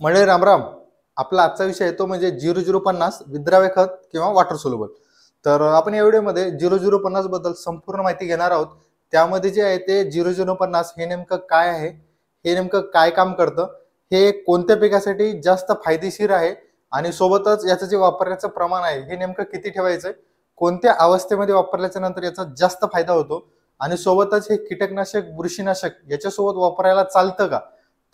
म्हणजे रामराम. आपला आजचा विषय आहे तो म्हणजे 0050 विद्राव्य खत किंवा वॉटर सोल्युबल. तर आपण या व्हिडिओमध्ये 0050 बद्दल संपूर्ण माहिती घेणार आहोत. त्यामध्ये जे आहे ते 0050 हे नेमकं काय आहे, हे नेमकं काय काम करतं, हे कोणत्या पिकासाठी जास्त फायदेशीर आहे आणि सोबतच याचं जे वापरण्याचं प्रमाण आहे हे नेमकं किती ठेवायचं, कोणत्या अवस्थेमध्ये वापरल्याच्या नंतर याचा जास्त फायदा होतो आणि सोबतच हे कीटकनाशक बुरशीनाशक याच्यासोबत वापरायला चालतं का.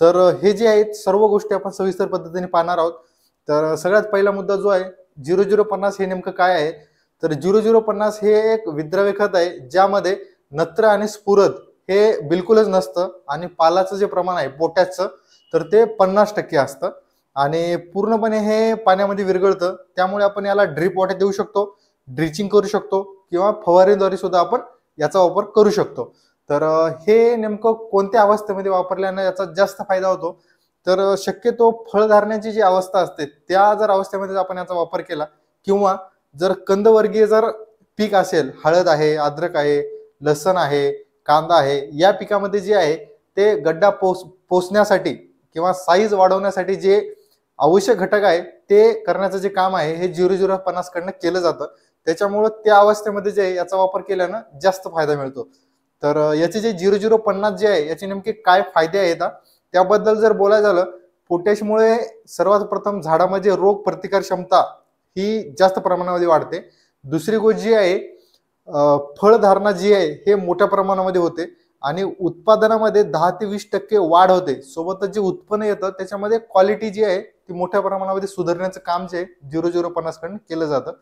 तर हे जे आहेत सर्व गोष्टी आपण सविस्तर पद्धतीने पाहणार आहोत. तर सगळ्यात पहिला मुद्दा जो आहे 0050 हे नेमकं काय आहे. तर 0050 हे एक विद्राव्य खत आहे ज्यामध्ये नत्र आणि स्फुरद हे बिलकुलच नसतं आणि पालाचं जे प्रमाण आहे पोटॅशचं तर ते 50% असतं आणि पूर्णपणे हे पाण्यामध्ये विरघळतं. त्यामुळे आपण याला ड्रिप वॉटर देऊ शकतो, ड्रिचिंग करू शकतो किंवा फवारणीद्वारे सुद्धा आपण याचा वापर करू शकतो. तर हे नेमकं कोणत्या अवस्थेमध्ये वापरल्यानं याचा जास्त फायदा होतो. तर शक्यतो फळधारण्याची जी अवस्था असते त्या जर अवस्थेमध्ये आपण याचा वापर केला किंवा जर कंदवर्गीय जर पीक असेल, हळद आहे, अद्रक आहे, लसण आहे, कांदा आहे, या पिकामध्ये जे आहे ते गड्डा पोसण्यासाठी किंवा साईज वाढवण्यासाठी जे आवश्यक घटक आहे ते करण्याचं जे काम आहे हे 0050 कडनं केलं जातं. त्याच्यामुळं त्या अवस्थेमध्ये जे याचा वापर केल्यानं जास्त फायदा मिळतो. तर याचे जे 0050 जे आहे याचे नेमके काय फायदे आहेत त्याबद्दल जर बोलायचं झालं, पोटॅशमुळे सर्वात प्रथम झाडामध्ये रोग प्रतिकार क्षमता ही जास्त प्रमाणामध्ये वाढते. दुसरी गोष्ट जी आहे फळधारणा जी आहे हे मोठ्या प्रमाणामध्ये होते आणि उत्पादनामध्ये 10 ते 20% वाढ होते. सोबतच जे उत्पन्न येतं त्याच्यामध्ये क्वालिटी जी आहे ती मोठ्या प्रमाणामध्ये सुधारण्याचं काम जे 0050 कडून केलं जातं.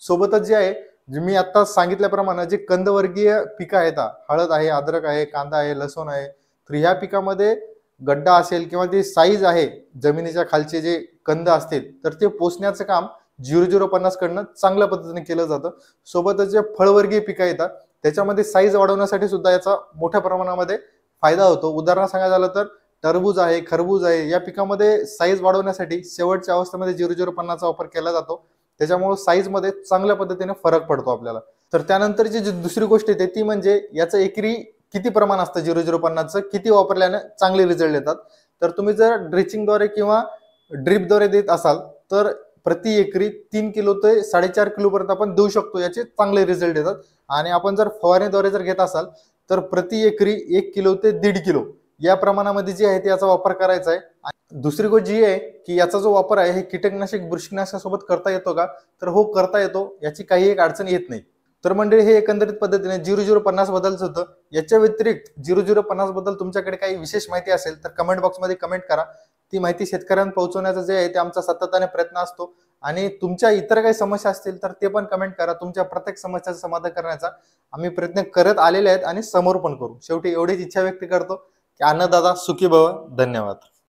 सोबतच जे आहे जे मी आता सांगितल्याप्रमाणे जे कंदवर्गीय पिकं आहेत, हळद आहे, अद्रक आहे, कांदा आहे, लसूण आहे, तर ह्या पिकामध्ये गड्डा असेल किंवा जे साईज आहे जमिनीच्या खालचे जे कंद असतील तर ते पोसण्याचं काम 0050 कडनं चांगल्या पद्धतीने केलं जातं. सोबतच जे फळवर्गीय पिकं येतात त्याच्यामध्ये साईज वाढवण्यासाठी सुद्धा याचा मोठ्या प्रमाणामध्ये फायदा होतो. उदाहरण सांगायचं झालं तर टरबूज आहे, खरबूज आहे, या पिकामध्ये साईज वाढवण्यासाठी शेवटच्या अवस्थेमध्ये 0050 चा वापर केला जातो. त्याच्यामुळे साईज मध्ये चांगल्या पद्धतीने फरक पडतो आपल्याला. तर त्यानंतरची जी दुसरी गोष्ट येते ती म्हणजे याचं एकरी किती प्रमाण असतं 0050चं, किती वापरल्याने चांगले रिझल्ट येतात. तर तुम्ही जर ड्रिचिंगद्वारे किंवा ड्रिपद्वारे देत असाल तर प्रति एकरी 3 किलो ते 4.5 किलो पर्यंत आपण देऊ शकतो, याचे चांगले रिझल्ट येतात. आणि आपण जर फवारणीद्वारे जर घेत असाल तर प्रति एकरी 1 किलो ते 1.5 किलो या प्रमाणामध्ये जे आहे याचा वापर करायचा आहे. दुसरी गोष्ट जी आहे की याचा जो वापर आहे हे कीटकनाशक बुरशीनाशकासोबत करता येतो का, तर हो करता येतो, याची काही एक अडचण येत नाही. तर मंडळी हे एकंदरीत पद्धतीने 0050 बद्दलच होतं. याच्या व्यतिरिक्त 0050 बद्दल तुमच्याकडे काही विशेष माहिती असेल तर कमेंट बॉक्समध्ये कमेंट करा. ती माहिती शेतकऱ्यांना पोहोचवण्याचा जे आहे ते आमचा सातत्याने प्रयत्न असतो. आणि तुमच्या इतर काही समस्या असतील तर ते पण कमेंट करा. तुमच्या प्रत्येक समस्याचं समाधान करण्याचा आम्ही प्रयत्न करत आलेले आहेत आणि समोर पण करू. शेवटी एवढीच इच्छा व्यक्त करतो की अन्नदाता सुखी भव. धन्यवाद.